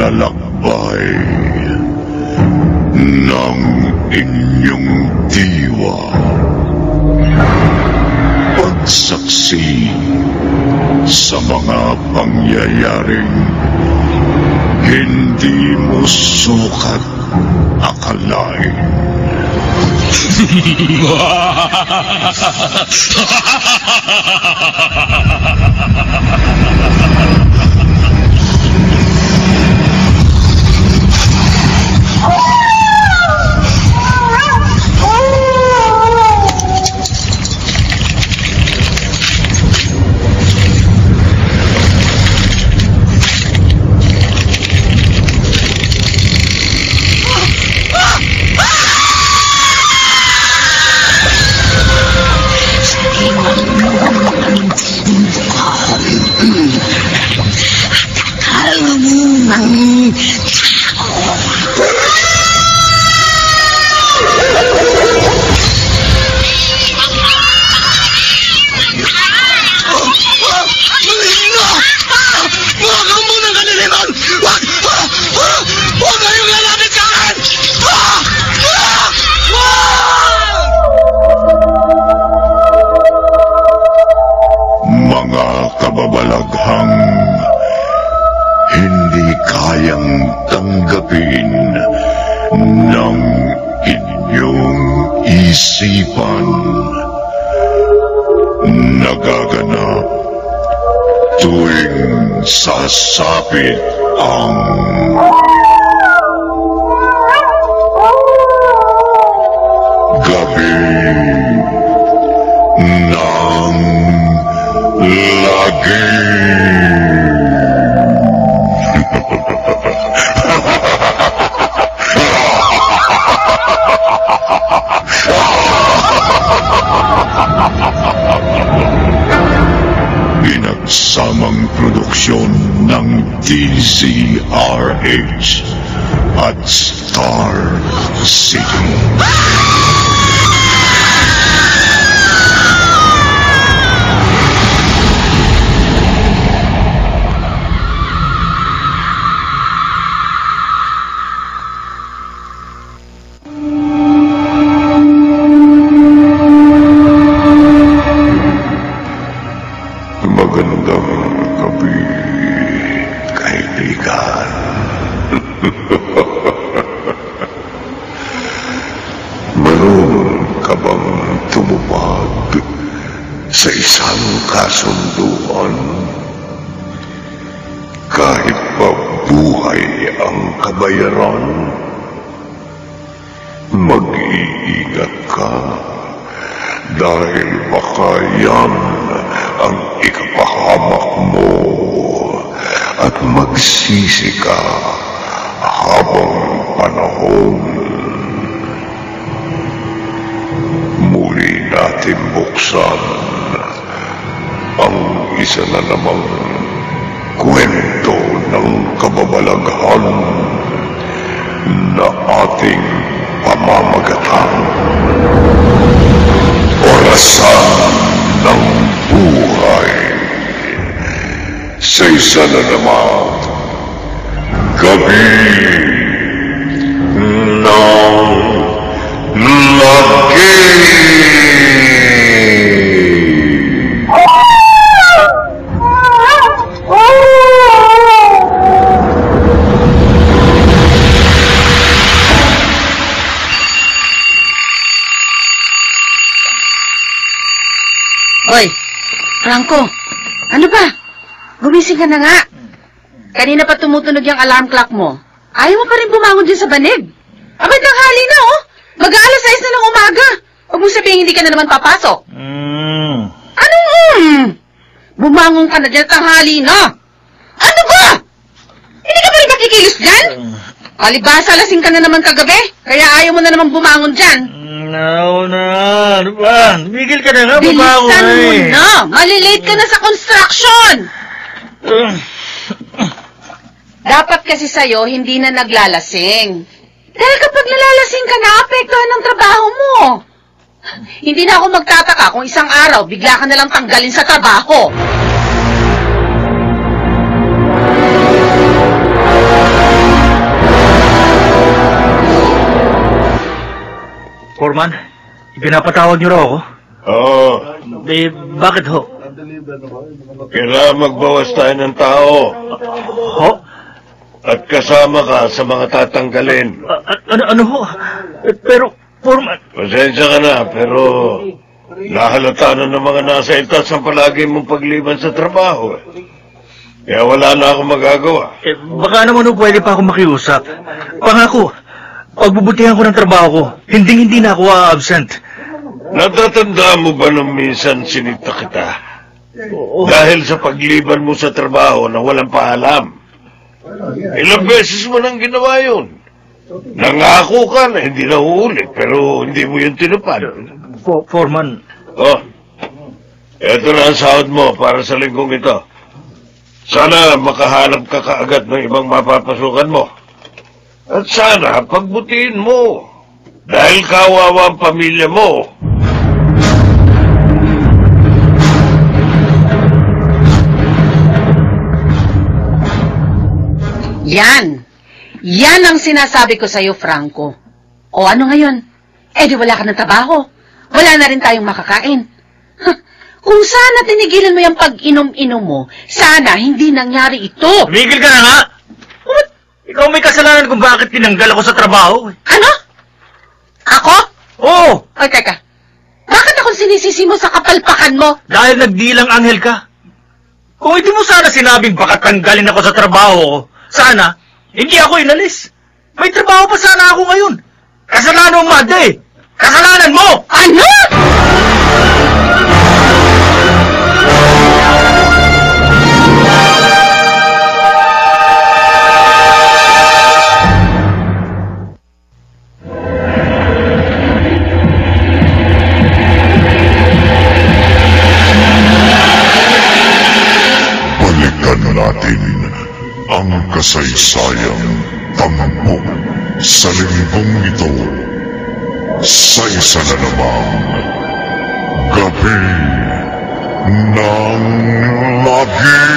paglalakbay ng inyong diwa. Pagsaksi sa mga pangyayaring hindi mo sukat akalain. Mga kababalaghang hindi kayang tanggapin ng inyong isipan, nagaganap tuwing sasapit ang gabi ng lagi. Pinagsamang produksyon ng DZRH at Star City. Magandang gabi, kaibigan. Meron ka bang tumupad sa isang kasunduan? Kahit pa buhay ang kabayaran, mag-iingat ka dahil baka yan ang ikapahamak mo at magsisi ka habang panahon. Muli natin buksan ang isa na namang kwento ng kababalaghan na ating pamamagatan. Orasan ng buhay sa isa na naman gabi ng lagi. Hoy, Franco, ano ba? Gumising ka na nga. Kanina pa tumutunog yung alarm clock mo. Ayaw mo pa rin bumangon dyan sa banig. Abay, tanghali na, oh. Mag-aalas 6 na ng umaga. Huwag mo sabihin hindi ka na naman papasok. Anong Bumangon ka na dyan, tanghali na. Ano ba? Hindi ka ba rin makikilos dyan? Palibasa, lasing ka na naman kagabi. Kaya ayaw mo na naman bumangon dyan. Ano ba? Tumigil ka na nga, bumangon Bilisan mo na! Malilate ka na sa construction! Dapat kasi sa'yo, hindi na naglalasing. Dahil kapag nalalasing ka, naapektuhan ng trabaho mo. Hindi na ako magtataka kung isang araw, bigla ka nalang tanggalin sa trabaho. Foreman, pinapatawag niyo raw ako? Oo, Eh, bakit ho? kailangan magbawas tayo ng tao Ho? at kasama ka sa mga tatanggalin. Ano ho? Pero, Foreman... Pasensya ka na, pero nahalata na ng mga nasa itas ang palagi mong pagliban sa trabaho. Kaya wala na akong magagawa. Baka naman ho pwede pa ako makiusap. Pangako, pagbubutihan ko ng trabaho ko, hindi na ako absent. Natatandaan mo ba nung minsan sinita kita? Oo. Dahil sa pagliban mo sa trabaho na walang paalam. Ilang beses mo nang ginawa yun. Nangako ka na hindi na uulit, pero hindi mo yun tinupad. Foreman, Oh, eto na ang sahod mo para sa linggong ito. Sana makahanap ka kaagad ng ibang mapapasukan mo. At sana pagbutiin mo. Dahil kawawa ang pamilya mo. Yan! Yan ang sinasabi ko sa'yo, Franco. O ano ngayon? Eh di wala ka ng trabaho. Wala na rin tayong makakain. Huh, kung sana tinigilan mo yung pag-inom-inom mo, sana hindi nangyari ito. tumigil ka na nga! What? Ikaw may kasalanan kung bakit tinanggal ako sa trabaho. Ano? Ako? Oo! Ay, teka. Bakit ako sinisisi mo sa kapalpakan mo? Dahil nagdilang anghel ka. Kung hindi mo sana sinabing baka tanggalin ako sa trabaho ko, sana, hindi ako inalis. May trabaho pa sana ako ngayon. Kasalanan mo, Mada eh. Kasalanan mo! Ano? Balikan natin ang kasaysayang tampok sa linggong ito sa isa na namang gabi ng lagim.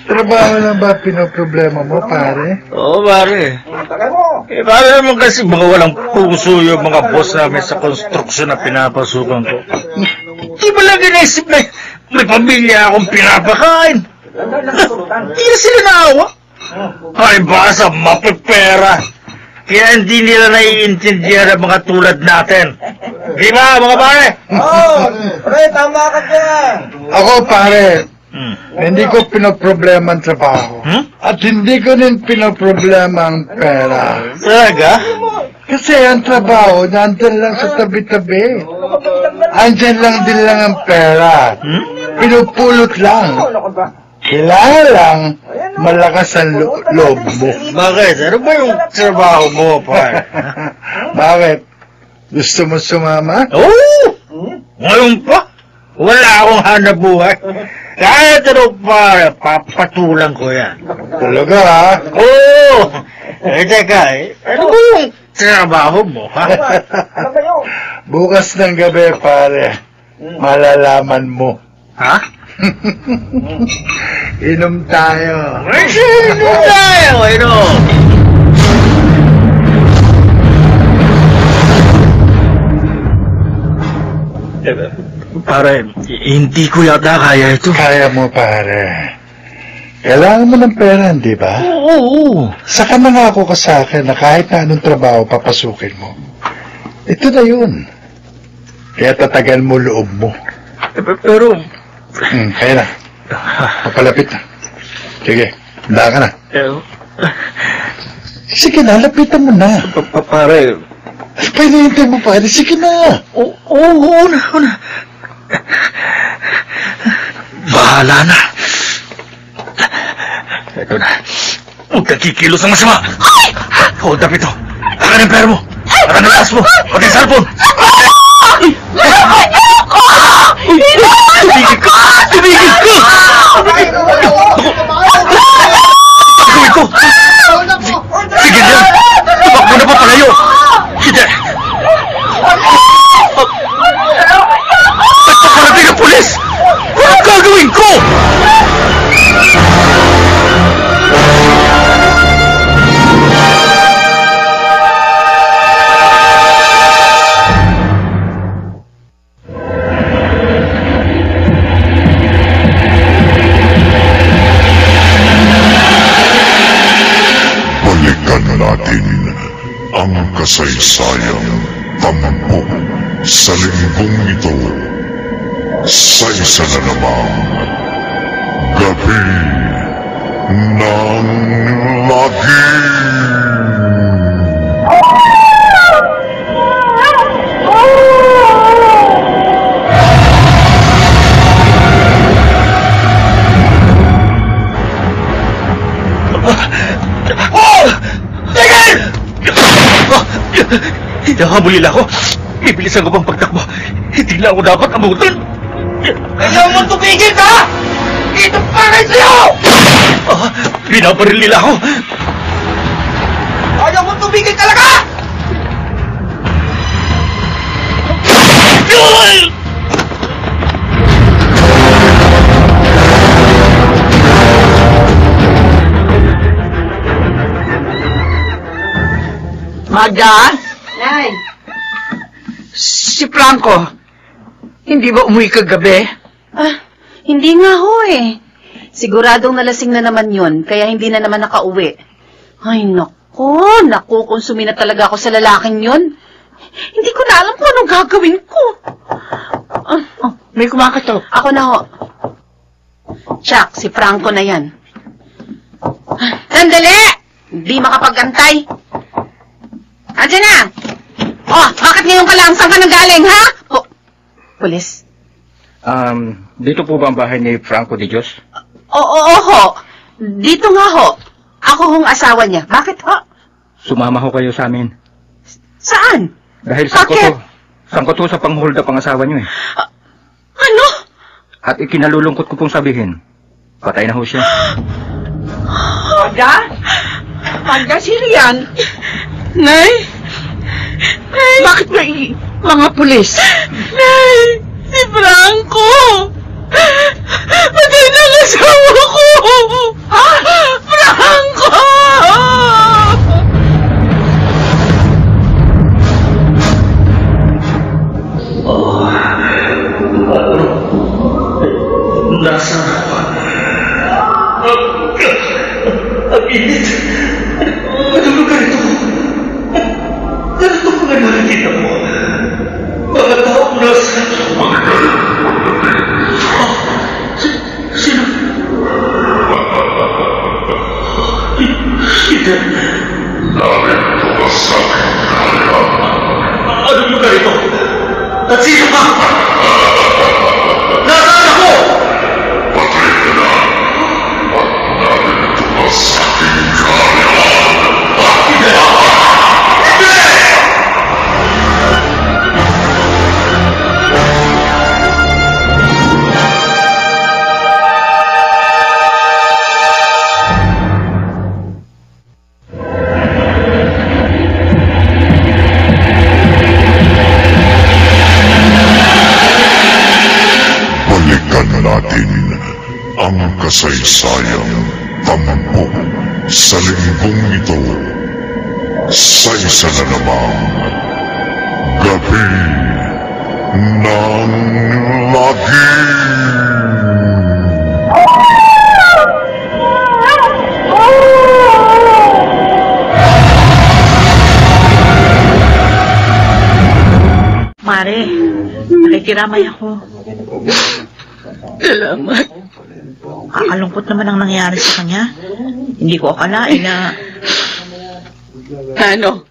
Trabaho lang ba pinoproblema mo, pare? Oo, pare. Eh, pare naman kasi mga walang puso yung mga boss namin sa konstruksyon na pinapasukan ko. Di ba lang inisip na may pamilya akong pinapakain? Hindi na sila naawa. Ay, baka mapipera. Kaya hindi nila naiintindihan ang mga tulad natin. Di ba, mga pare? Tama ka dyan. Ako, pare, hindi ko pinoproblema ang trabaho. At hindi ko rin pinoproblema ang pera. Talaga? Kasi ang trabaho, nandun lang sa tabi-tabi. Andyan lang din lang ang pera. Pinupulot lang. Kailangan lang malakas ang loob mo. Bakit? Ano ba yung trabaho mo, pare? Bakit? Gusto mo sumama? Oo! Ngayon pa? Wala akong hanap buhay. Kahit ano pa, papatulang ko yan. Talaga, ha? Oo! Teka, ano ba yung trabaho mo, ha? Bukas ng gabi, pare, malalaman mo. Ha? Inom tayo. Ano tayo, Pare, hindi ko yata kaya ito. Kaya mo, pare. Kailangan mo ng pera, di ba? Oo. Saka nangako ka sa akin na kahit na anong trabaho papasukin mo. Ito na yun. Kaya tatagal mo loob mo. Pero... Kaya na. Papalapit na. Sige, handa ka na. Sige na, lapitan mo na. Pare... Pahinihintay mo, pare. Sige na. Oo na. Bahala na. Ito na. Huwag kang kikilos ng masama. Hold up ito. Taka ng pera mo. Taka ng lakas mo. Pati yung cellphone. Tumigil ka! Tumigil ka! Gagawin ko! Sige yan! Tumakbo na pa palayo! Sige! kasaysayang tampok sa linggong ito sa isa na namang gabi ng lagim. Hinahabol nila ako. Bibilisan ko pang pagtakbo. Hindi na ako dapat abutin. Ayaw mo tumigil ka! Ito para sa'yo! Binabaril nila ako. Ayaw mo tumigil talaga! Magda? Nay! Si Franco, hindi ba umuwi kagabi? Hindi nga ho eh. Siguradong nalasing na naman yun, kaya hindi na naman nakauwi. Ay, nakukonsumi na talaga ako sa lalaking yun. Hindi ko na alam kung anong gagawin ko. May kumakatok. Ako na ho. Chuck, si Franco na yan. Sandali! Hindi makapag-antay. Andiyan na! Bakit ngayon ka lang? Saan ka nagaling, ha? Pulis? Dito po ba ang bahay ni Franco de Dios? Oo ho. Dito nga ho. Ako hong asawa niya. Bakit ho? Sumama ho kayo sa amin. Saan? Dahil sangkot ho sa pang-hold up ang asawa niyo eh. Ano? At ikinalulungkot ko pong sabihin, patay na ho siya. Magda? Magda, sino yan? Nay? Bakit may mga pulis? Nay! Si Franco! Patay na ang asawa ko! Franco! Nasa ang init. Anong lugar ito? Ganito ko na nakikita mo. Mga taong nasa... Sino? Sino? Narito ka sa aking kahayaan. Anong lugar ito? At sino ka? Nasaan ako? Patay ka na. At narito ka sa aking kahayaan. Balikan natin ang kasaysayang tampok sa linggong ito sa isa na namang gabi ng lagim. Mare, nakikiramay ako. Salamat. Kakalungkot naman ang nangyari sa kanya. Hindi ko akalain na... Ano?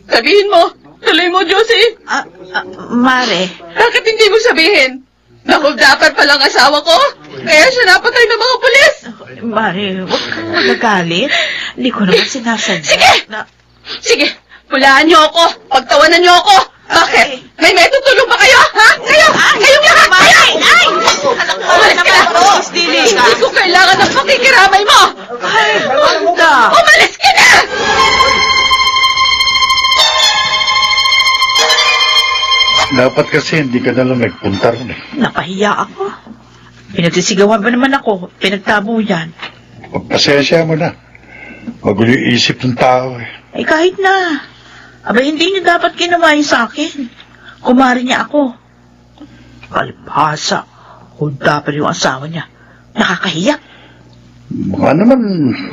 Sabihin mo. Tuloy mo, Josie. Mare, Bakit hindi mo sabihin? Nakuldapan palang asawa ko? Kaya siya napatay ng mga pulis? Mare, huwag kang magagalit. Hindi ko naman sinasadya. Sige! Sige, pulaan niyo ako. Pagtawanan niyo ako. Bakit? May tutulong ba kayo? Ha? Kayong lahat! Kayo! Ay! Umalis ka na! Hindi ko kailangan ng pakikiramay mo! Ay, Magda! Umalis ka na! Dapat kasi hindi ka nalang nagpunta rin eh. Napahiya ako. Pinagsisigawan ba naman ako? Pinagtabo yan. Pasensya mo na. Magulo yung isip ng tao eh. Eh kahit na. Abay, hindi niya dapat ginawa yun sa akin. Kumari niya ako. Kalipasa. Hulda pa yung asawa niya. Nakakahiya. Baka naman,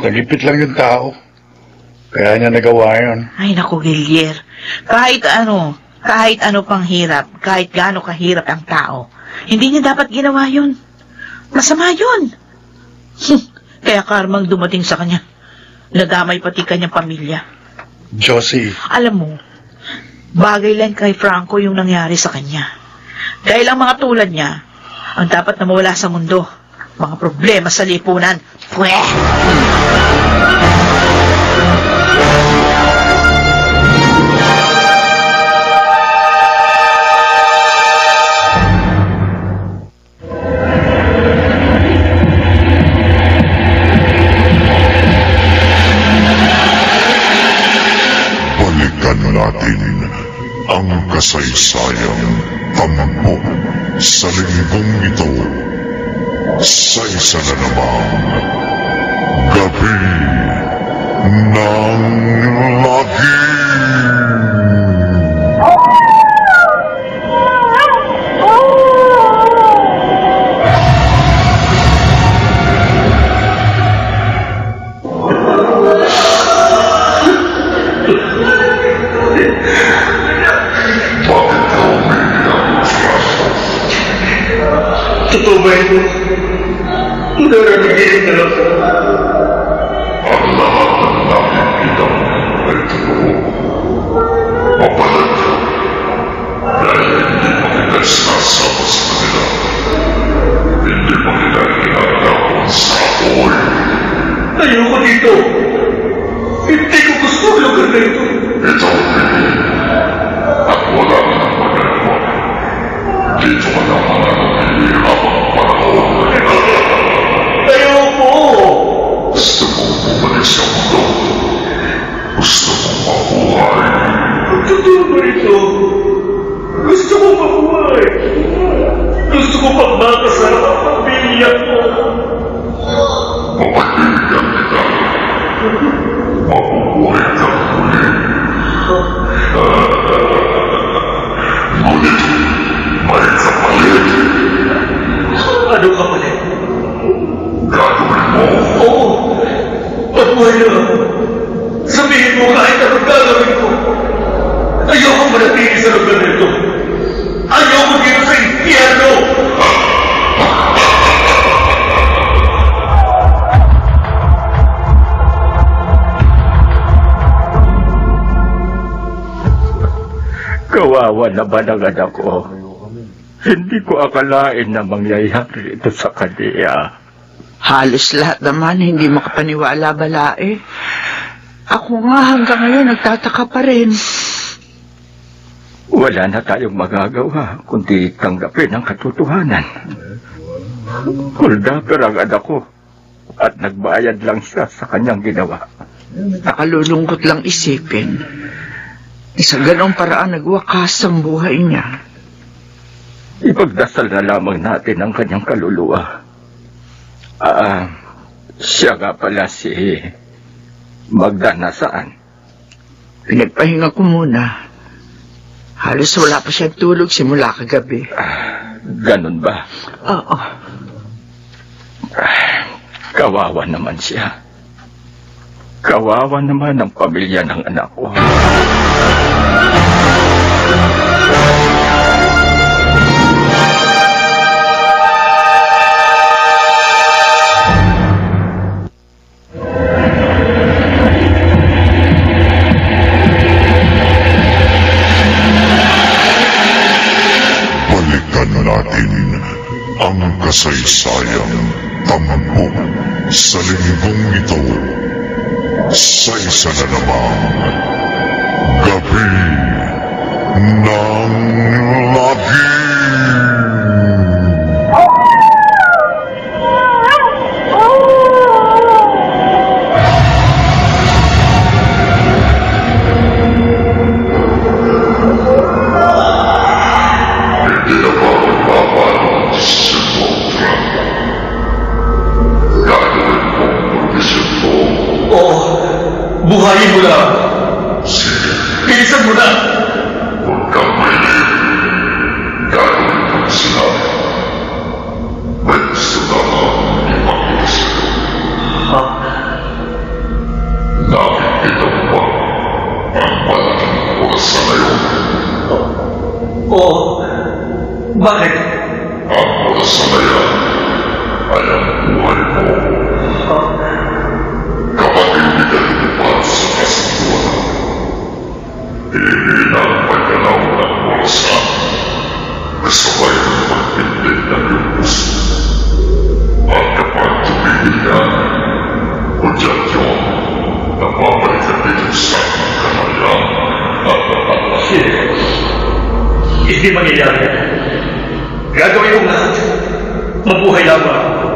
kalipit lang yung tao. Kaya niya nagawa yun. Ay, naku, Gilier. Kahit ano pang hirap, kahit gaano kahirap ang tao, hindi niya dapat ginawa yun. Masama yun. Kaya karmang dumating sa kanya. Nadamay pati kanyang pamilya. Josie. Alam mo, bagay lang kay Franco yung nangyari sa kanya. Dahil ang mga tulad niya, ang dapat na mawala sa mundo. Mga problema sa lipunan. Pweh! Balikan natin ang kasaysayang tampok sa linggong ito sa isa na namang gabi ng lagi. Totoo ba ito? Narabigin na lang. Ang lahat ng nakikita ay totoo. Mapalag ka. Dahil hindi pa kita sinasama sa kanila. Hindi pa kita ginagapon sa apoy. Ayoko dito. Hindi ko gusto ang lugar na ito. Ito ang bibig. At wala ka ng magagawa. Dito ka lang mananatili habang panahon. Ayoko! Gusto mong bumalik sa mundo. Gusto mong mabuhay. Totoo ba ito? Gusto ko mabuhay. Gusto ko pagmakasama ang pamilya ko. Mapagbiligan kita. Mabubuhay ka muli. Ngunit may kapalit. Ano kapalit? Gagawin mo. Oo. Mabuhay na. Sabihin mo kahit anong gagawin ko. Ayoko manatili sa lugar nito. Ayoko dito sa impyerno. Kawawa naman ang anak ko. Hindi ko akalain na mangyayari ito sa kanya. Halos lahat naman hindi makapaniwala balae. Ako nga hanggang ngayon nagtataka pa rin. Wala na tayong magagawa kundi tanggapin ang katotohanan. Kuldaper ang anak ko at nagbayad lang siya sa kanyang ginawa. Nakalulungkot lang isipin. Sa ganong paraan nagwakas ang buhay niya. Ipagdasal na lamang natin ang kanyang kaluluwa. Siya nga pala si Magda nasaan? Pinagpahinga ko muna. Halos wala pa siyang tulog simula kagabi. Ganun ba? Oo. Kawawa naman siya. Kawawa naman ang pamilya ng anak ko. Balikan natin ang kasaysayang tampok sa linggong ito sa isa na namang gabi ng lagi. Hindi na ba magbabago ang desisyon mo, Frank? Gagawin mo ang desisyon mo. Oo. Buhayin mo lang. Sige. Bilisan mo na. Huwag kang mahilig. Gagawin mo na sinabi. May gusto na akong ipakita sa'yo. Ha? Nakikita mo Bakit? Ang oras na yan ay ang buhay mo. Kapag hindi ka lumipad sa kasunduan, hindi na magkalaw ng orasan. Kasabay ng pagpindig ng iyong puso. At kapag tumigil ka, o dyan yun, napabalik ka dito sa kamalayan. Hindi mangyayari. Gagawin kong lahat. Mabuhay lamang ako.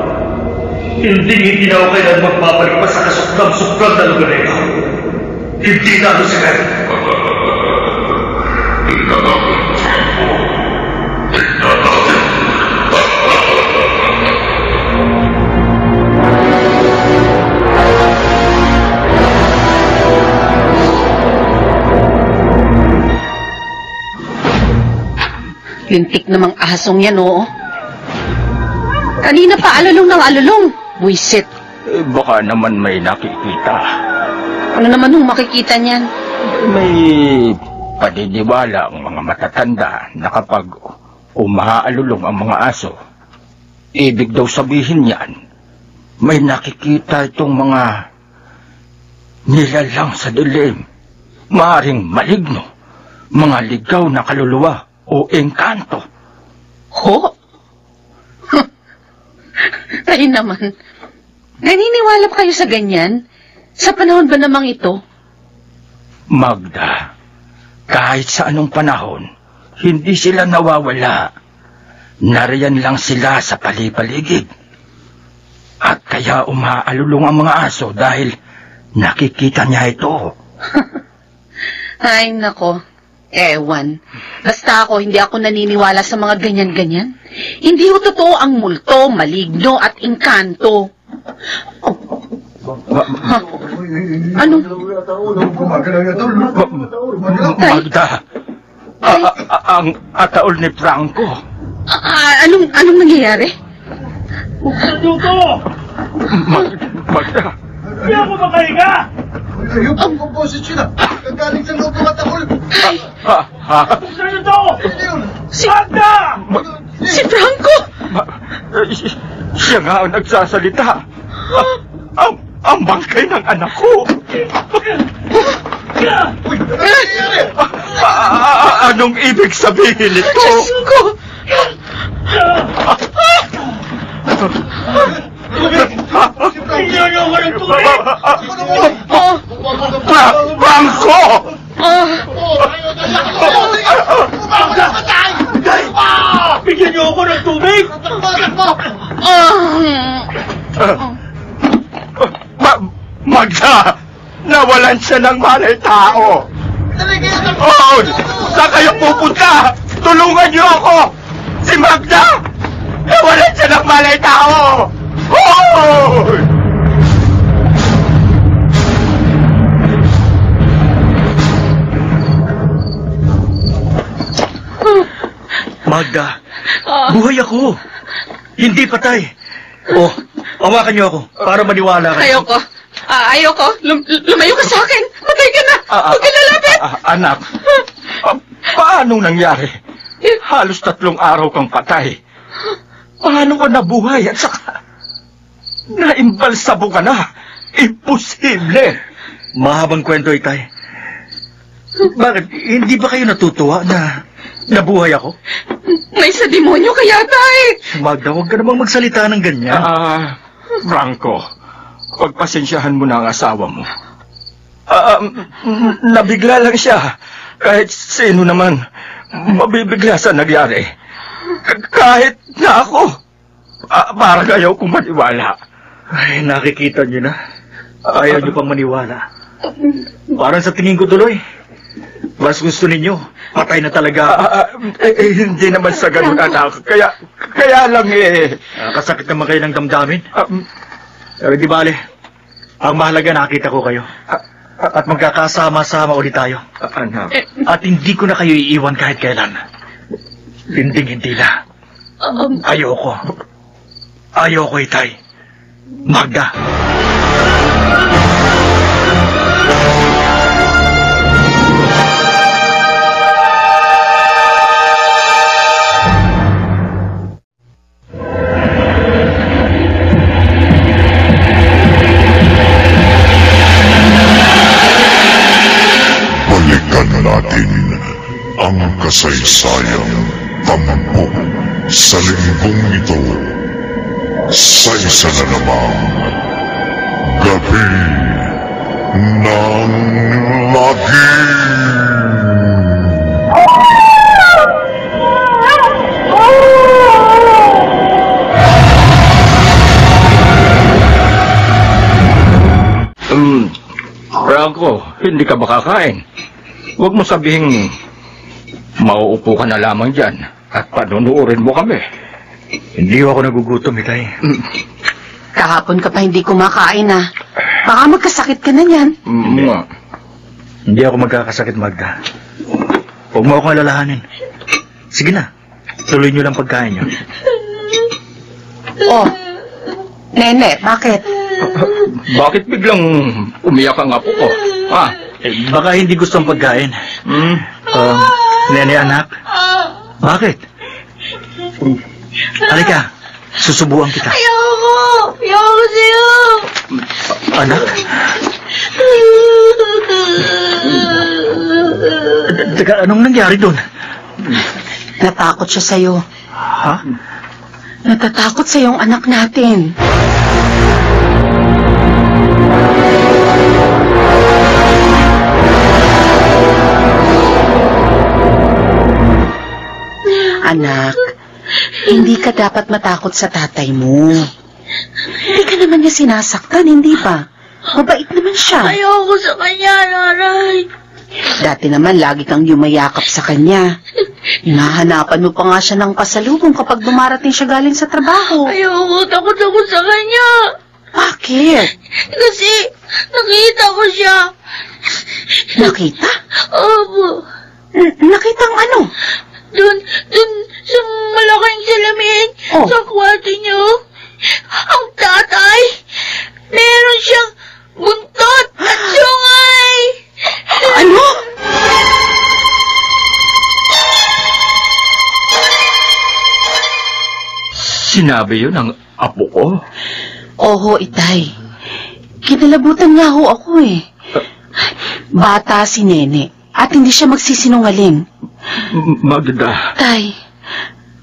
Hindi na ako kailan magbabalik pa sa kasuklam-suklam na lugar na ito. Hindi na ako siya. Tingnan natin, Franco. Tingnan natin. Lintik namang ahasong yan, oo. Kanina pa alulong ng alulong. Buisit. Baka naman may nakikita. Ano naman yung makikita niyan? May paniniwala ang mga matatanda na kapag umaalulong ang mga aso, ibig daw sabihin yan, may nakikita itong mga nilalang sa dilim, maaring maligno, mga ligaw na kaluluwa o engkanto. Ho? Ay naman, naniniwala pa kayo sa ganyan? Sa panahon ba namang ito? Magda, kahit sa anong panahon, hindi sila nawawala. Nariyan lang sila sa palipaligid. At kaya umaalulong ang mga aso dahil nakikita niya ito. Ay nako, ewan. Basta hindi ako naniniwala sa mga ganyan-ganyan. Hindi ho totoo ang multo, maligno at engkanto. Ano? Magda, ang ataol ni Franco. Anong nangyayari? Magda. Hindi ako makahiga! Yung pang-composition na. Kagaling sa loob ng ataol. Saan ito? Si Magda! Si Franco! Siya nga ang nagsasalita. Ang bangkay ng anak ko. Anong ibig sabihin nito? Diyos ko! Franco! Bigyan niyo ako ng tubig! Magda! Nawalan siya ng malay tao! Oo! Saan kayo pupunta? Tulungan niyo ako! Si Magda! Nawalan siya ng malay tao! Oo! Magda, buhay ako. Hindi patay. Hawakan niyo ako para maniwala kayo. Ayoko. Ayoko. Lumayo ka sa akin. Patay ka na. Huwag ka lalapit. Anak, paano nangyari? Halos 3 araw kang patay. Paano ka nabuhay at saka naimbalsabo ka na? Imposible. Mahabang kwento, Itay. Bakit? Hindi ba kayo natutuwa na nabuhay ako? May sa demonyo kaya tay. Magda, huwag ka namang magsalita ng ganyan. Franco, pagpasensyahan mo na ang asawa mo. Nabigla lang siya. Kahit sino naman, mabibigla sa nangyari. Kahit na ako. Parang ayaw kong maniwala. Ay, nakikita niyo na. Ayaw niyo pang maniwala. Parang sa tingin ko tuloy. Mas gusto ninyo, patay na talaga. Hindi naman sa ganun, anak. Kaya lang kasakit naman kayo ng damdamin. Pero di bale, ang mahalaga nakita ko kayo. At magkakasama-sama ulit tayo. Anak. At hindi ko na kayo iiwan kahit kailan. Hindi na. Ayoko. Ayoko, Itay. Magda. kasaysayang tampok sa linggong ito sa isa na namang gabi ng lagim. Franco, hindi ka makakain. Huwag mo sabihing mauupo ka na lamang dyan at panunuorin mo kami. Hindi ako nagugutom, Itay. Kahapon ka pa hindi kumakain, ah. Baka magkasakit ka na yan. Hindi ako magkakasakit, Magda. Huwag mo akong alalahanin. Sige na, tuloy niyo lang pagkain niyo. Oh, Nene, bakit? Bakit biglang umiyak ang apo ko? Baka hindi gusto ang pagkain. Nene, anak. Bakit? Halika, susubuan kita. Ayoko sa'yo. Anak? Teka, anong nangyari doon? Natakot siya sa'yo. Ha? Natatakot sa yung anak natin. Anak, hindi ka dapat matakot sa tatay mo. Hindi ka naman niya sinasaktan, hindi ba? Mabait naman siya. Ayoko sa kanya, Laray. Dati naman lagi kang yumayakap sa kanya. Hinahanapan mo pa nga siya ng pasalubong kapag dumarating siya galing sa trabaho. Ayoko, takot ako sa kanya. Bakit? Kasi nakita ko siya. Nakita? Opo. Nakitang ano? Doon sa malaking salamin, sa kwarto niyo. Ang tatay, meron siyang buntot at sungay. Ano? Sinabi yun ng apo ko? Oho, Itay. Kinalabutan nga ho ako eh. Bata si Nene at hindi siya magsisinungaling. Magda. Tay,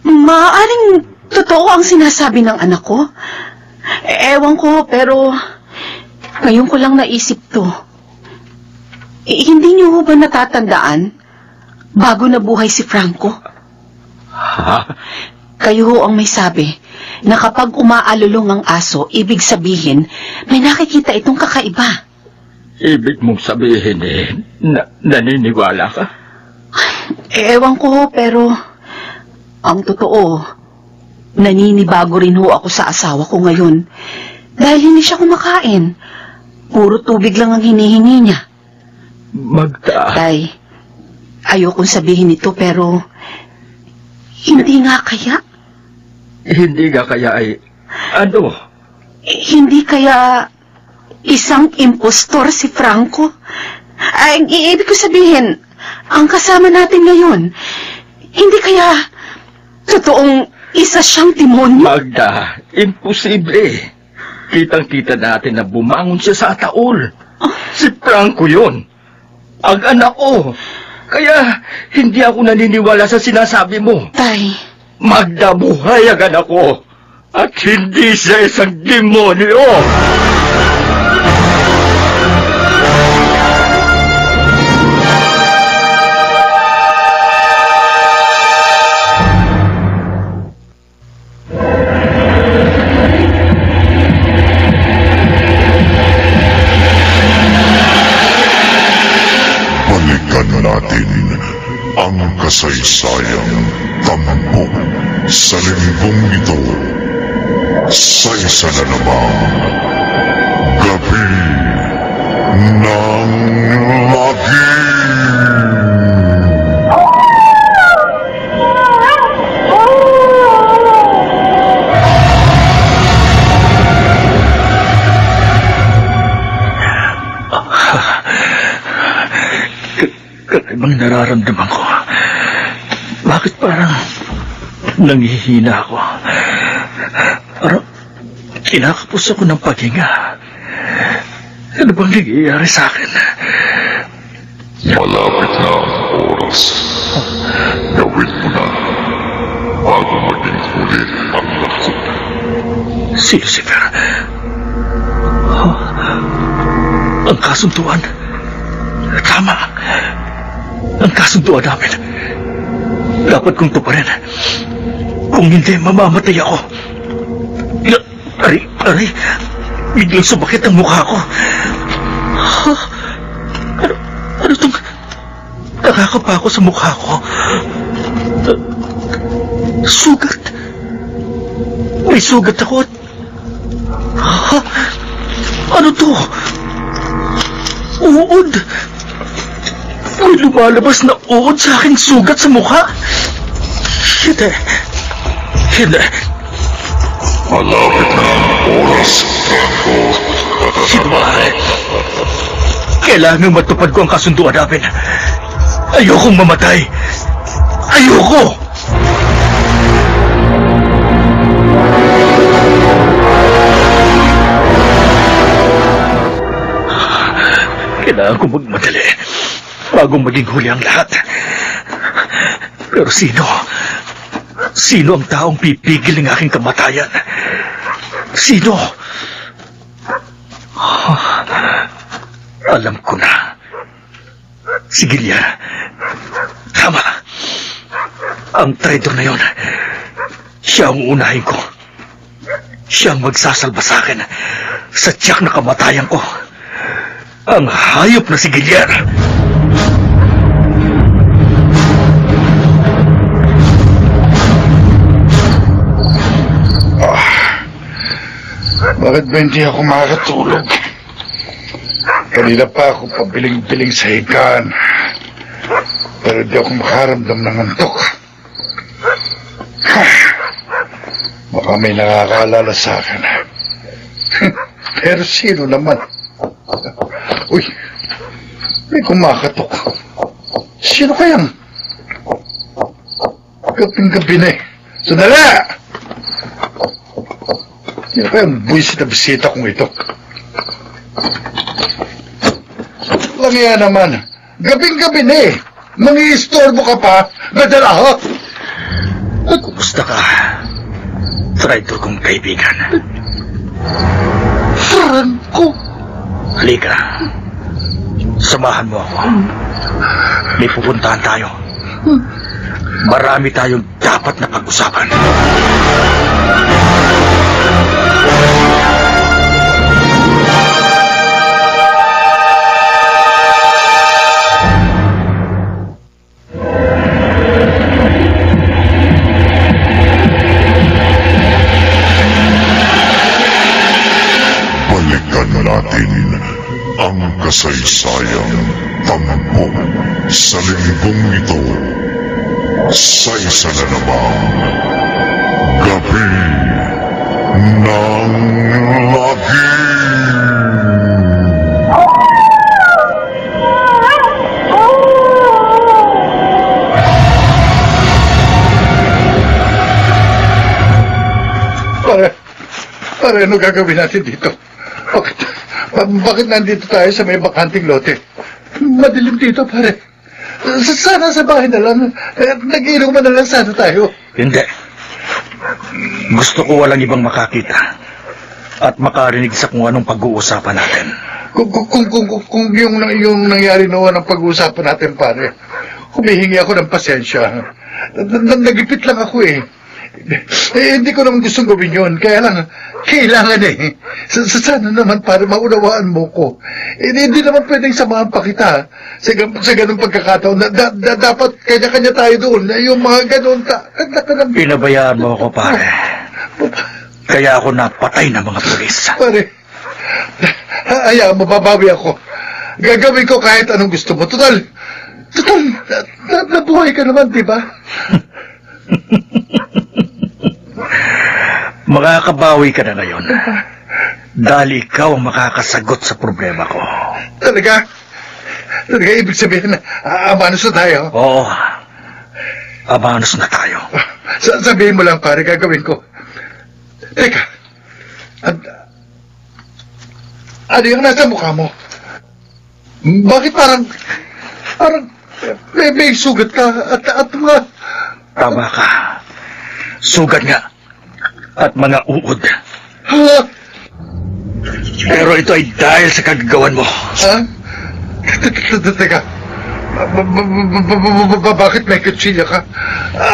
maaaring totoo ang sinasabi ng anak ko. Ewan ko, pero ngayon ko lang naisip to. Hindi niyo ho ba natatandaan bago nabuhay si Franco? Ha? Kayo ho ang may sabi na kapag umaalulong ang aso, ibig sabihin may nakikita itong kakaiba. Ibig mong sabihin naniniwala ka? Ewan ko ho, pero ang totoo, naninibago rin ho ako sa asawa ko ngayon dahil hindi siya kumakain. Puro tubig lang ang hinihingi niya. Magda. Tay, ayokong sabihin ito pero hindi nga kaya? Hindi nga kaya ay ano? Hindi kaya isang impostor si Franco? Ay, ibig ko sabihin, ang kasama natin ngayon, hindi kaya totoong isa siyang demonyo? Magda, imposible. Kitang-kita natin na bumangon siya sa ataol. Si Franco yun. Ang anak ko. Kaya hindi ako naniniwala sa sinasabi mo. Tay. Magda, buhay ang anak ko. At hindi siya isang demonyo. Natin ang kasaysayang tampok sa linggong ito sa isa na namang gabi ng lagim. Kakaibang nararamdaman ko. Bakit parang nangihina ako? Parang kinakapos ako ng paghinga. Ano bang nangyayari sa akin? Malapit na ang oras Gawin mo na bago maging huli ang lahat. Si Lucifer. Ang kasunduan. Tama. Ang kasunduan namin. Dapat kong tuparin. Kung hindi, mamamatay ako. Aray. Biglang sumakit ang mukha ko. Ano itong nakakapa ako sa mukha ko? Sugat. May sugat ako. Ano to? Uod. May lumalabas na uod sa aking sugat sa mukha. Hindi. Malapit na ang oras, Franco. Sinumari. Kailangan matupad ko ang kasunduan namin. Ayokong mamatay. Ayoko! Kailangan ko magmadali bagong maging huli ang lahat. Pero sino? Sino ang taong pipigil ng aking kamatayan? Sino? Alam ko na. Si Gillian. Tama. Ang traidor na yon. Siya ang unahin ko. Siya ang magsasalba sa akin sa tiyak na kamatayan ko. Ang hayop na si Gillian. Bakit ba hindi ako makakatulog? Kanina pa ako pabiling-biling sa higaan. Pero di ako makaramdam ng antok. Baka may nakakaalala sa akin. Pero sino naman? Uy, may kumakatok. Sino kayang? Gabing-gabi na eh. Sandali! Sino kayang buwisit na bisita kong ito? Lang yan naman. Gabing-gabi na eh. Mangi-istorbo ka pa. Nadala ho. Kumusta ka? Traitor kong kaibigan. Franco! Halika. Samahan mo ako. May pupuntahan tayo. Marami tayong dapat na pag-usapan. Balikan natin ang kasaysayang tangko sa linggong ito sa isa na namang gabi ng lagi. Pare, ano gagawin natin dito? Bakit nandito tayo sa may bakanting lote? Madilim dito, pare. Sana sa bahay na lang. Nag-inuman na lang sana tayo. Hindi. Gusto ko walang ibang makakita at makarinig sa kung anong pag-uusapan natin. Kung yung nangyari noon ang pag-uusapan natin, pare, humihingi ako ng pasensya. Nagipit lang ako eh. Hindi ko naman gustong gawin yun. Kaya lang, kailangan eh. Sana naman para maunawaan mo ko. Hindi naman pwedeng samahan pa kita sa ganung pagkakataon. Dapat kanya-kanya tayo doon. Yung mga ganun. Pinabayaan mo ako, pare. Kaya ako napatay ng mga pulis. Pare, mababawi ako. Gagawin ko kahit anong gusto mo. Total, nabuhay ka naman, di ba? Makakabawi ka na ngayon. Dahil ikaw ang makakasagot sa problema ko. Talaga? Talaga, ibig sabihin na amanos na tayo? Oo. Amanos na tayo. Sabihin mo lang, pare, gagawin ko. Teka. Ano yung nasa mukha mo? Bakit parang May sugat ka at mga... Tama ka. Sugat nga. At mga uod. Ha? Pero ito ay dahil sa kagagawan mo. Ha? Teka. Bakit may kutsilya ka?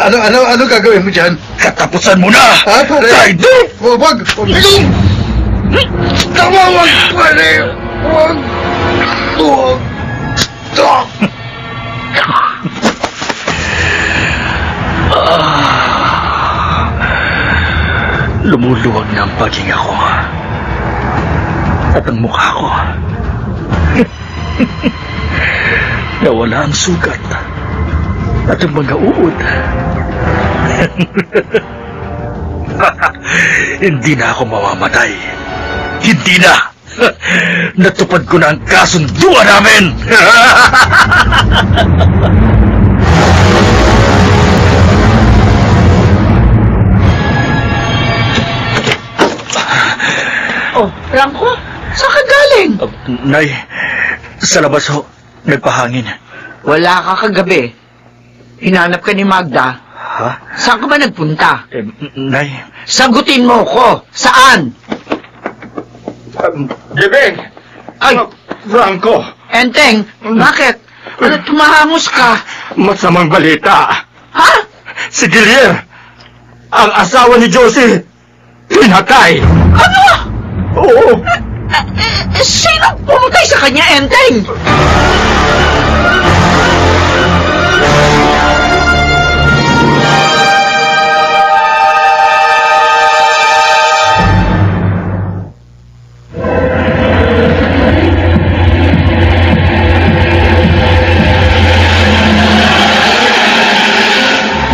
Ano gagawin mo dyan? Katapusan mo na! Ha, pare? Traidor! Wag! Tama, wag, pare! Wag! Lumuluwag na ang paghinga ko. At ang mukha ko. Nawala ang sugat. At ang mga uod. Hindi na ako mamamatay. Hindi na! Natupad ko na ang kasunduan namin! Oh, Franco, saan ka galing? Nay, sa labas ho, nagpahangin. Wala ka kagabi. Hinanap ka ni Magda. Ha? Saan ka ba nagpunta? Nay... Sagutin mo ko. Saan? Debeng! Ay! Franco! Enteng, bakit? Ano tumahamos ka? Masamang balita. Ha? Si Gilier, ang asawa ni Josie, pinatay. Ano? Oo. Sino pumatay sa kanya, Enteng?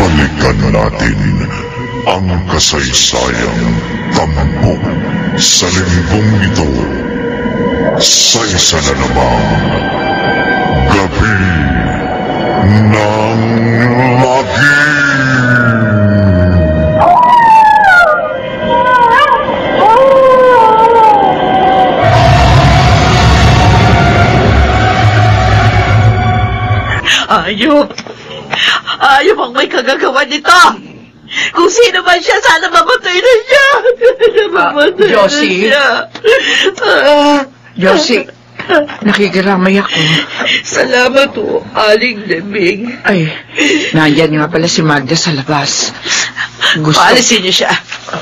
Balikan natin ang kasaysayang tampok sa linggong ito sa isa na namang gabi ng lagim. Ayaw ang may kagagawa nito. Kung sino man siya, sana mamatay na siya. Josie? Josie, nakikiramay ako. Salamat po, Aling Debing. Ay, nandyan nga pala si Magda sa labas. Paalisin niyo siya.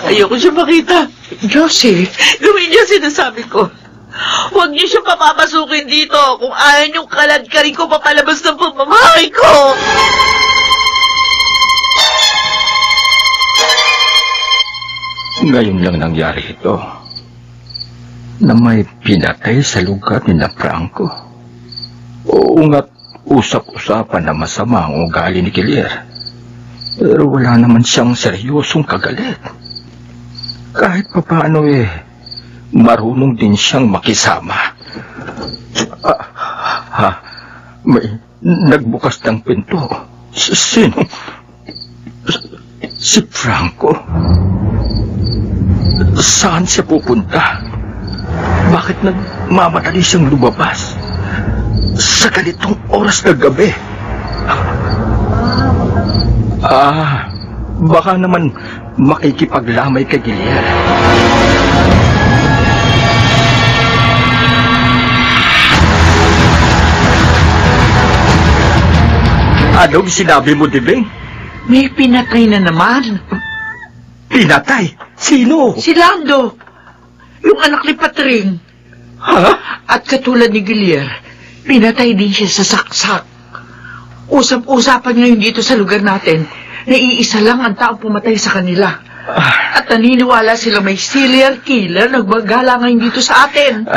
Ayoko siya makita. Josie? Gawin niyo sinasabi ko. Huwag niyo siya papapasukin dito kung ayaw niyong kaladkarin ko papalabas ng pamamahay ko. Ngayon lang nangyari ito, na may pinatay sa lugar ni na Franco. Oo nga't usap-usapan na masama ang ugali ni Gilier. Pero wala naman siyang seryosong kagalit. Kahit papaano marunong din siyang makisama. May nagbukas ng pinto. Sino? Si Franco. Saan siya pupunta? Bakit nagmamadali siyang lumabas sa ganitong oras na gabi? Baka naman makikipaglamay kay Gilier. Anong sinabi mo, Debeng? May pinatay na naman. Pinatay? Sino? Si Lando. Yung anak ni Patring. Ha? At katulad ni Gilier, pinatay din siya sa saksak. Usap-usapan ngayon dito sa lugar natin na iisa lang ang taong pumatay sa kanila. At naniniwala sila may serial killer nagbagala ngayon dito sa atin.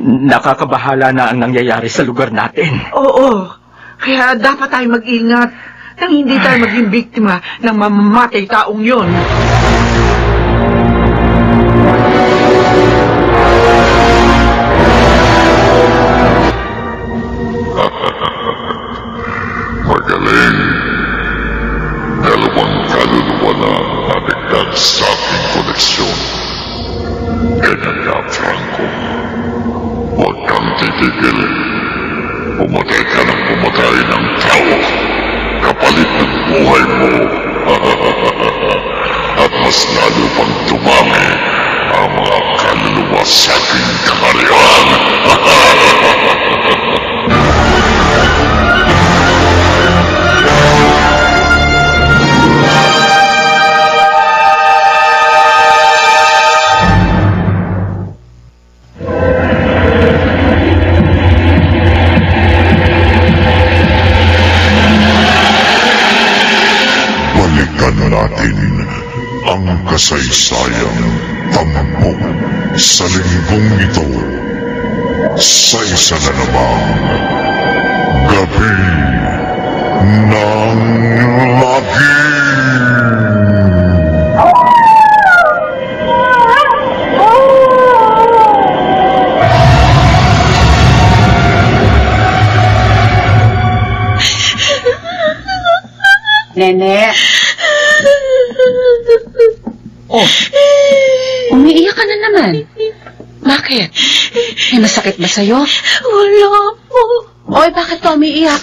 Nakakabahala na ang nangyayari sa lugar natin. Oo. Kaya dapat tayo mag-ingat nang hindi tayo maging biktima ng mamamatay taong yun. Magaling. Dalawang kaluluwa na nabigdag sa aking koleksyon. Kaya Franco, huwag kang titigil. Pumatay ka ng pumatay ng tao kapalit ng buhay mo. At mas lalo pang dumami ang mga kaluluwa sa ating kaharian. Balikan natin ang kasaysayang tampok sa linggong ito sa isa na namang gabi ng lagim. Nene. Oh, umiiyak ka na naman. Bakit? May masakit ba sa'yo? Wala po. Oy, bakit ka umiiyak?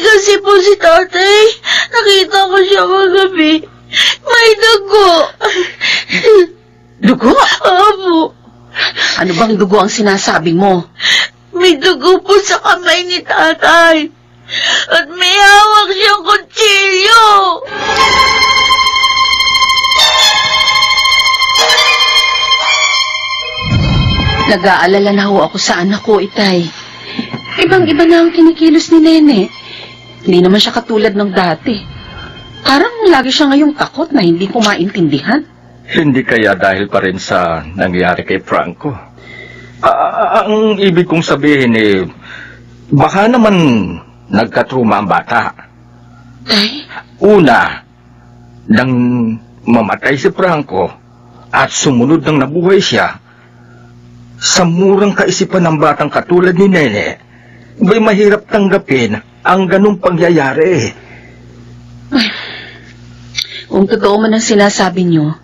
Kasi po si tatay, nakita ko siya kagabi. May dugo. Dugo? Opo. Ano bang dugo ang sinasabi mo? May dugo po sa kamay ni tatay. At may hawak siyang kutsilyo. Nag-aalala na ho ako sa anak ko, Itay. Ibang-iba na ang kinikilos ni Nene. Hindi naman siya katulad ng dati. Parang lagi siya ngayong takot na hindi ko maintindihan. Hindi kaya dahil pa rin sa nangyari kay Franco? Ang ibig kong sabihin baka naman nagkatruma ang bata. Tay? Una, nang mamatay si Franco at sumunod nang nabuhay siya, sa murang kaisipan ng batang katulad ni Nene, may mahirap tanggapin ang ganung pangyayari. Ay, kung totoo man ang sinasabi niyo,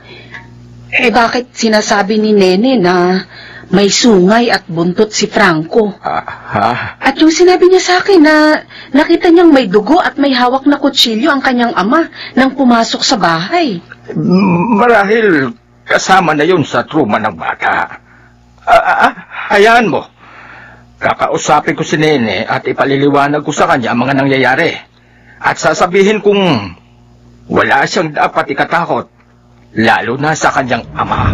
bakit sinasabi ni Nene na may sungay at buntot si Franco? At yung sinabi niya sa akin na nakita niyang may dugo at may hawak na kutsilyo ang kanyang ama nang pumasok sa bahay. Marahil kasama na yun sa truma ng bata. Hayaan mo. Kakausapin ko si Nene at ipaliliwanag ko sa kanya ang mga nangyayari. At sasabihin kung wala siyang dapat ikatakot, lalo na sa kanyang ama.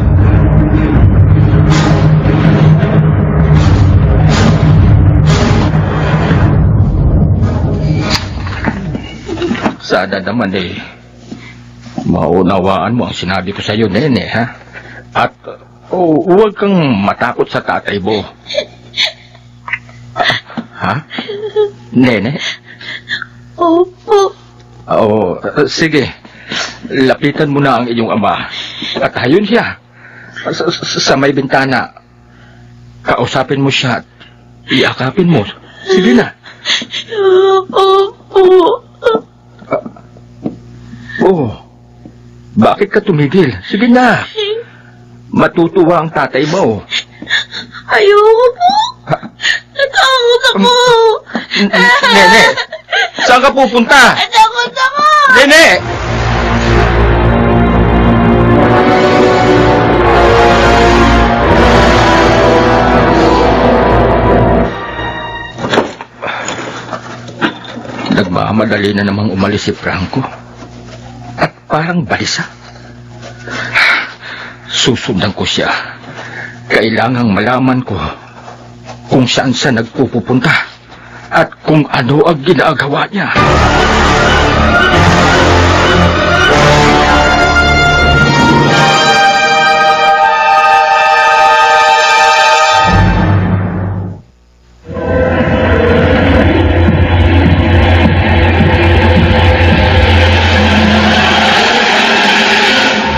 Sana naman maunawaan mo ang sinabi ko sa iyo, Nene, ha? At huwag kang matakot sa tatay mo. Ha? Nene? Opo. Sige. Lapitan mo na ang iyong ama. At hayun siya. Sa may bintana. Kausapin mo siya at iakapin mo. Sige na. Opo. Bakit ka tumigil? Sige na. Matutuwa ang tatay mo. Ayoko po. Natakot ako. Nene, saan ka pupunta? Natakot ako. Nene! Nagmamadali na namang umalis si Franco. At parang balisa. Susundan ko siya. Kailangang malaman ko kung saan siya nagpupunta at kung ano ang ginagawa niya.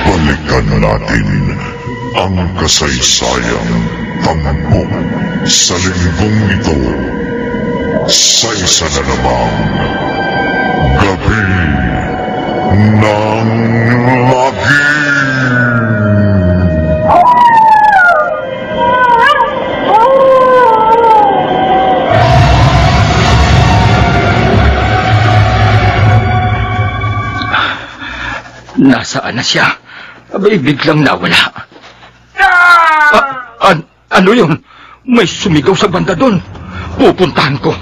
Balikan natin ang kasaysayang tampok sa linggong ito sa isa na namang gabi ng lagim. siya. Abay, biglang nawala. Ano yun? May sumigaw sa banda doon. Pupuntahan ko.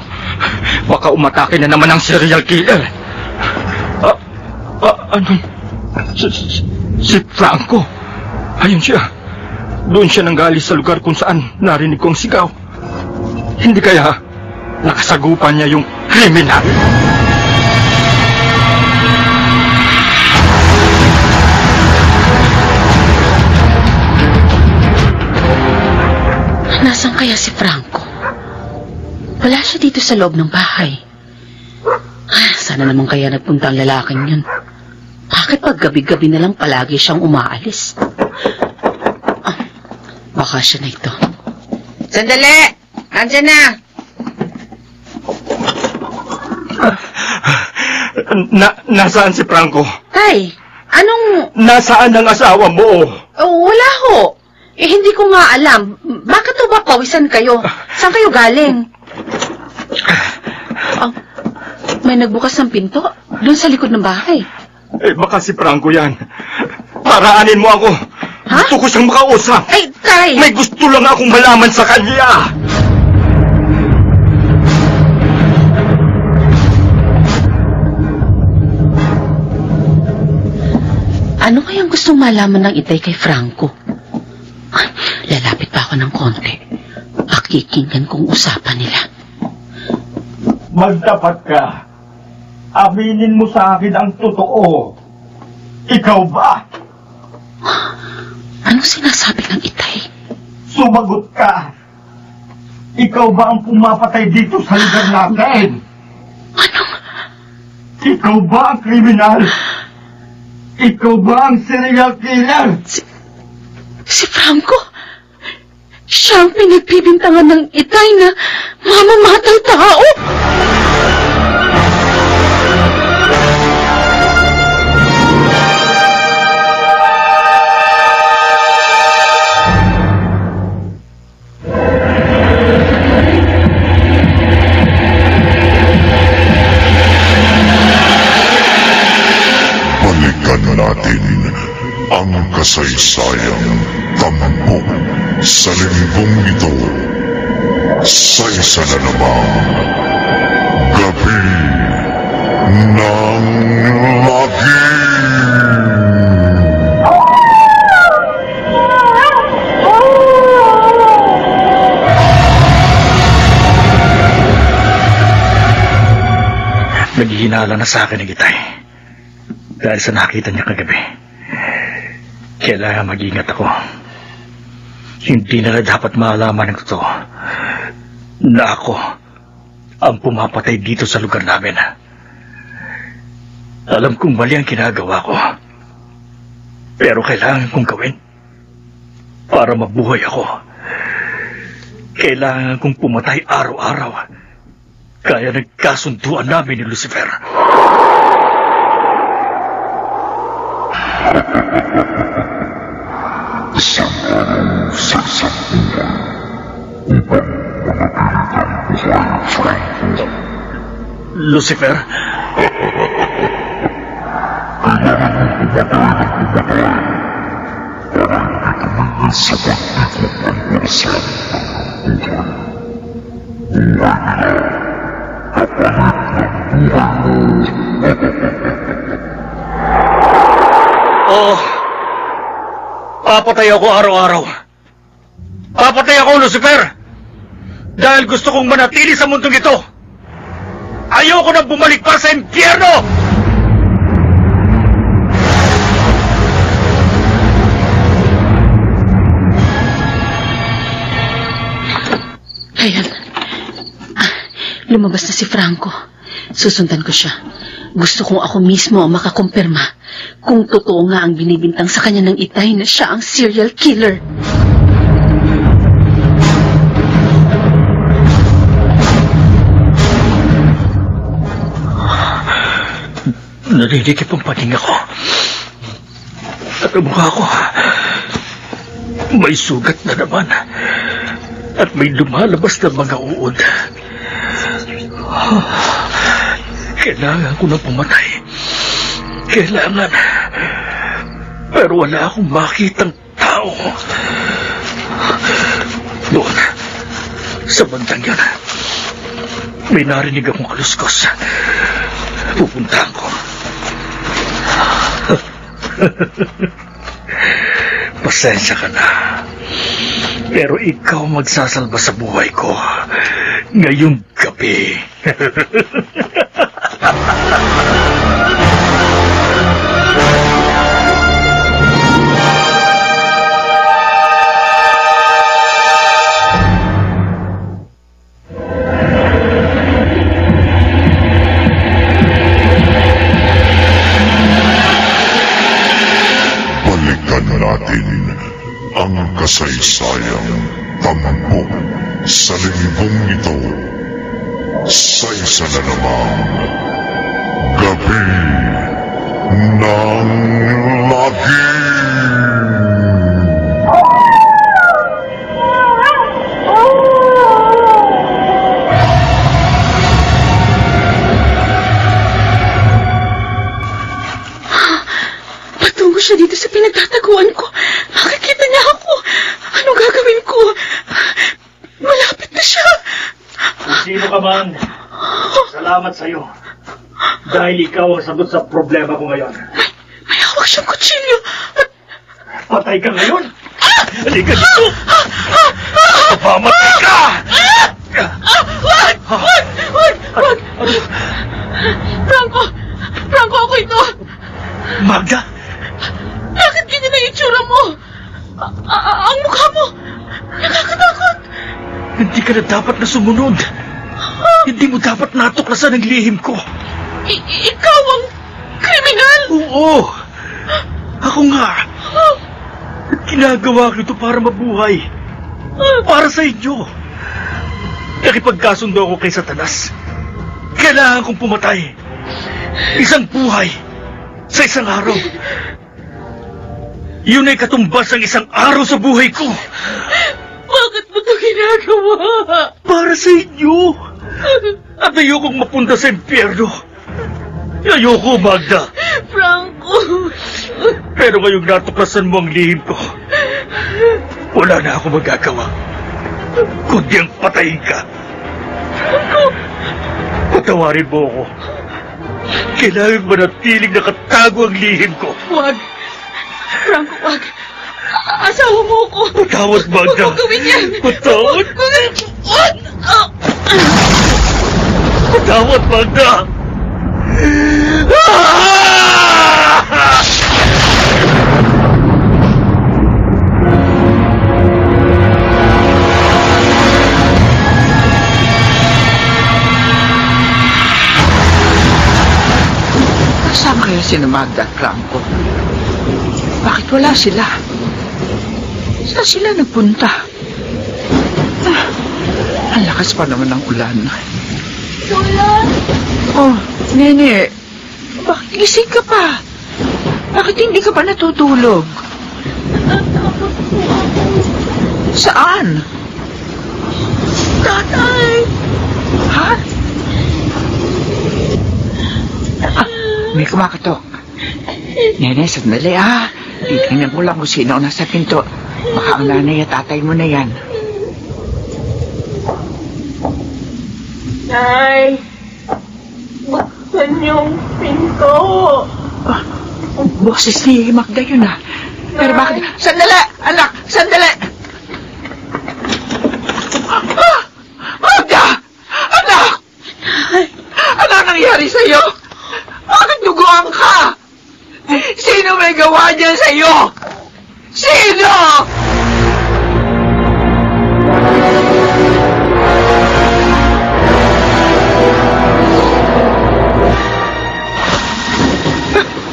Baka umatake na naman ang serial killer. Ano? Si Franco. Ayun siya. Doon siya nanggaling sa lugar kung saan narinig kong sigaw. Hindi kaya nakasagupan niya yung kriminal? Nasaan kaya si Franco? Wala siya dito sa loob ng bahay. Sana naman kaya nagpunta ang lalaking yun. Bakit pag gabi-gabi na lang palagi siyang umaalis? Baka siya na ito. Sandali! Nandiyan na! Nasaan si Franco? Tay, anong... Nasaan ang asawa mo? Wala ho. Hindi ko nga alam. Bakit ba pawisan kayo? Saan kayo galing? May nagbukas ng pinto doon sa likod ng bahay. Baka si Franco yan. Paraanin mo ako. Ha? Gusto ko siyang makausap. Tay! May gusto lang akong malaman sa kanya. Ano kayang gustong malaman ng itay kay Franco? Lalapit pa ako ng konti. Pakikinggan kong usapan nila. Magtapat ka. Aminin mo sa akin ang totoo. Ikaw ba? Anong sinasabi ng itay? Sumagot ka. Ikaw ba ang pumapatay dito sa lugar natin? Anong? Ikaw ba ang kriminal? Ikaw ba ang serial killer? Si Franco? Siya ang pinagbibintangan ng itay na mamamatay tao? Balikan natin ang kasaysayang tampok sa linggong ito sa isa na namang Gabi ng Lagim. Naghihinala na sa akin ang itay dahil sa nakita niya kagabi. Kailangan mag-ingat ako. Hindi na dapat maalaman ng totoo na ako ang pumapatay dito sa lugar namin. Alam kong mali ang ginagawa ko, pero kailangan kong gawin para mabuhay ako. Kailangan kong pumatay araw-araw, kaya nagkasunduan namin ni Lucifer. Isang araw sa isang buwan upang manatilit ang buhay ng Franco. Lucifer? Kailangan mong pumatay ng pumatay para hindi tumigil sa pag-ikot ng orasan ng buhay. Buhay nila kapalit ng buhay mo. Papatay ako araw-araw. Papatay ako, Lucifer! Dahil gusto kong manatili sa mundong ito. Ayoko na bumalik pa sa impyerno! Ayan. Lumabas na si Franco. Susundan ko siya. Gusto kong ako mismo ang makakumpirma kung totoo nga ang binibintang sa kanya ng itay na siya ang serial killer. Narinikip ang paninga ko. At ang mukha ko may sugat na naman. At may lumalabas na mga uod. Kailangan ko na pumatay. Kailangan. Pero wala akong makitang tao. Doon, sa bandang yun, may narinig akong kaluskos. Pupuntahan ko. Pasensya ka na. Pero ikaw magsasalba sa buhay ko ngayong gabi. Balikan natin ang kasaysayang tampok sa linggong ito sa isa na namang gabi ng lagim. Patungo siya dito sa pinagtataguan ko. Makikita niya ako. Anong gagawin ko? Malapit na siya. Kung sino ka man, salamat sa'yo. Dahil ikaw ang sagot sa problema ko ngayon. May hawak siyang kutsilyo. Patay ka ngayon? Halika dito! Papamatay ka! Wag! Franco, ako ito. Magda? Bakit ganyan na itsura mo? Ang mukha mo, nakakatakot. Hindi ka na dapat na sumunod. Hindi mo dapat natuklasan ang lihim ko. Ikaw ang kriminal? Oo. Ako nga. Ginagawa ko ito para mabuhay. Para sa inyo. Nakipagkasundo ako kay Satanas. Kailangan kong pumatay. Isang buhay sa isang araw. Yun ay katumbas ng isang araw sa buhay ko. Bakit mo ito ginagawa? Para sa inyo. At ayokong mapunta sa impyerno. Ayoko, Magda. Franco. Pero ngayong natuklasan mo ang lihim ko, wala na ako magagawa. Kundi ang patayin ka. Franco. Patawarin mo ako. Kailangan manatiling nakatago ang lihim ko. Wag. Franco, wag. Asawa mo ko. Patawad, Magda. Huwag mo gawin yan. Patawad. Wag. Patawad, Magda. Kasama kaya si Magda at Franco? Bakit wala sila? Saan sila nagpunta? Ang lakas pa naman ng ulan. Ulan? Oh, Nene, bakit gising ka pa? Bakit hindi ka pa natutulog? Natatakot po ako. Saan? Tatay! Ha? May kumakatok. Nene, sandali ha. Titingnan ko lang kung sino ang nasa pinto. Baka ang nanay at tatay mo na yan. Nay! Buksan yung pinto! Boses ni Magda yun ha. Pero bakit? Sandali! Anak! Sandali! Magda! Anak! Ano nangyari sa'yo? Bakit duguan ka? Sino may gawa niyan sa'yo? Sino?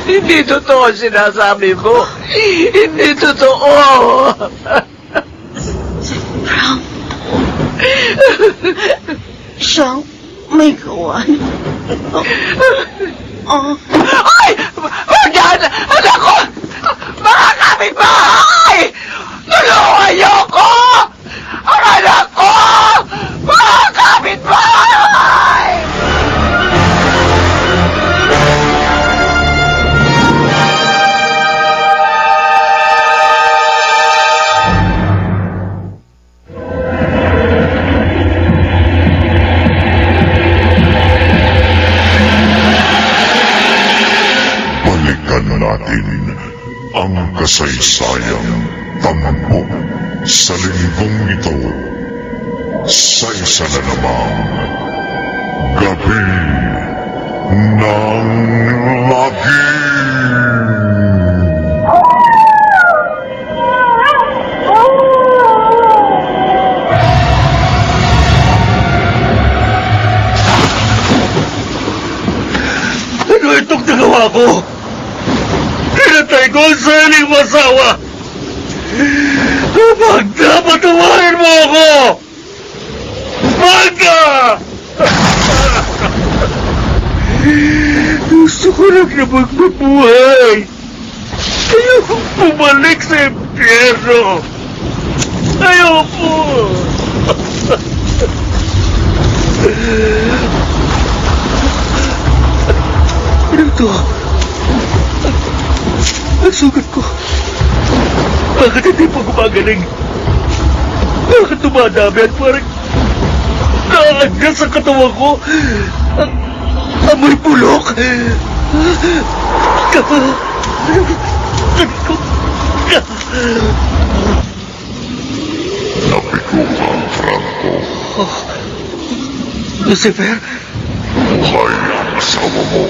Hindi totoo sinasabi mo. Hindi totoo. Frank. Siyang may gawa. Ay! Magyan! Anak ko! Mga kapitbahay! Tulungan niyo ko! Ang anak ko! Mga kapitbahay! ang kasaysayang tampok sa linggong ito sa isa na namang gabi ng lagim. Ano itong nagawa ko? Pinatay ko ang sariling masawa! Magda, patawarin mo ako! Magda! Gusto ko lang na magpabuhay! Ayokong bumalik sa impyerno! Ayoko! Ano ito? Ang sugat ko. Bakit hindi pa gumagaling? Bakit tumadami at parang naagas sa katawan ko? Amoy bulok. Napikuhan, Franco. Lucifer? Buhay ang asawa mo.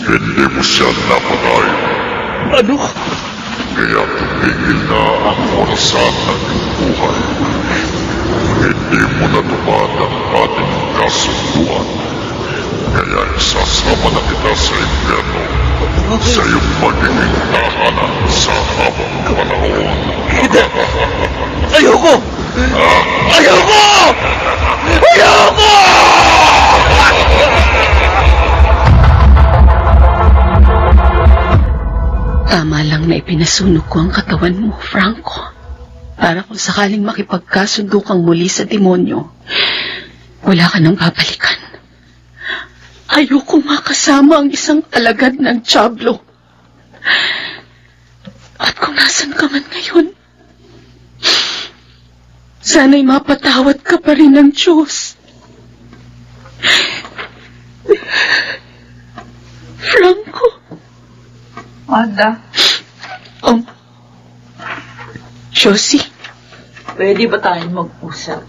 Hindi mo siya napatay. Ano? Kaya tumigil na ang orasan ng iyong buhay. Hindi mo natupad ang ating kasunduan. Kaya isasama na kita sa impyerno sa iyong magiging tahanan sa habang panahon. Ayoko! Ayoko! Ayoko! Tama lang na ipinasunog ko ang katawan mo, Franco. Para kung sakaling makipagkasundo kang muli sa demonyo, wala ka nang babalikan. Ayoko makasama ang isang alagad ng Diablo. At kung nasan ka man ngayon, sana'y mapatawad ka pa rin ng Diyos. Franco. Magda, Josie, pwede ba tayong mag-usap?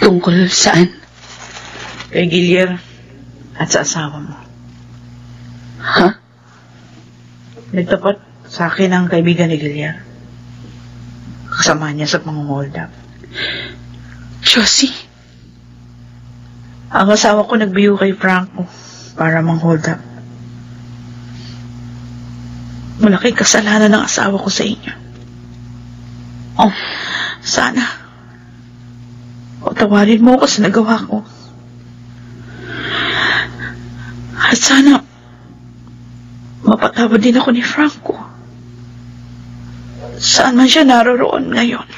tungkol saan? Kay Gilier at sa asawa mo. Ha? Nagtapat sa akin ang kaibigan ni Gilier. Kasama niya sa pang-hold up. Josie? Ang asawa ko nagbiyo kay Franco para mang-hold up. Malaking kasalanan ng asawa ko sa inyo. Oh, sana patawarin mo ako sa nagawa ko. At sana mapatawad din ako ni Franco. Saan man siya naroroon ngayon.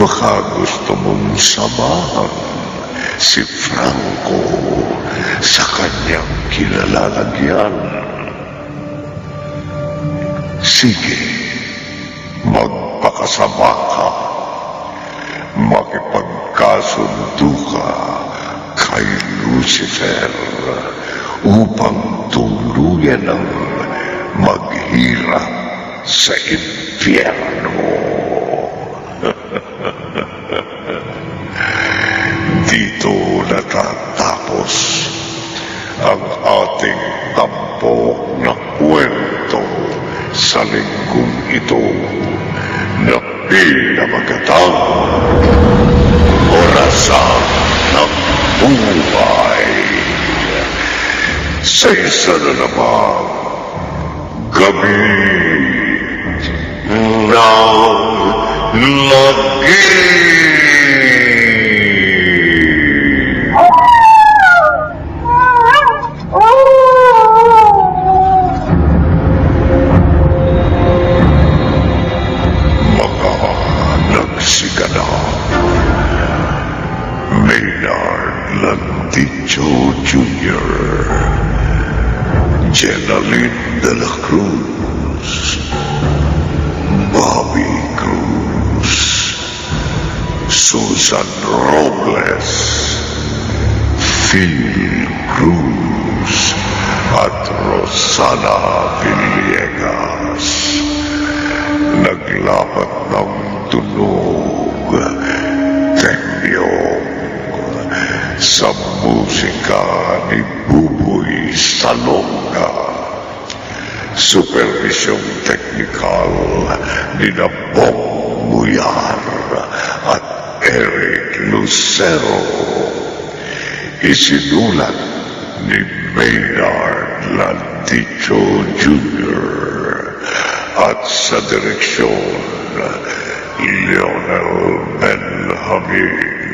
baka gusto mong samahan si Franco sa kanyang kinalalagyan. Sige, magpakasama ka. Makipagkasundo ka kay Lucifer upang tuluyan ang maghirap sa impyerno. Dito natatapos ang ating tampok na kwento sa linggong ito na pinamagatang Orasan ng Buhay. Sa isa na namang gabi ng lagi. Landicho Jr., Jenaline de la Cruz, Bobby Cruz, Susan Robles, Phil Cruz, at Rosana Villegas. Naglapat ng tunog, Temyong, sa musika ni Buboy Salonga. Supervisyong teknikal ni Bong Muyar at Eric Lucero. Isinulat ni Maynard Landicho Jr. at sa direksyon Lionel Benjamin.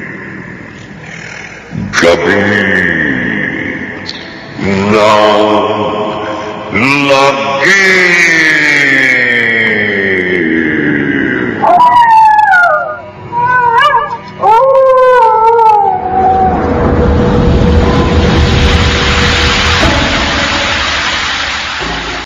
Gabi ng lagi.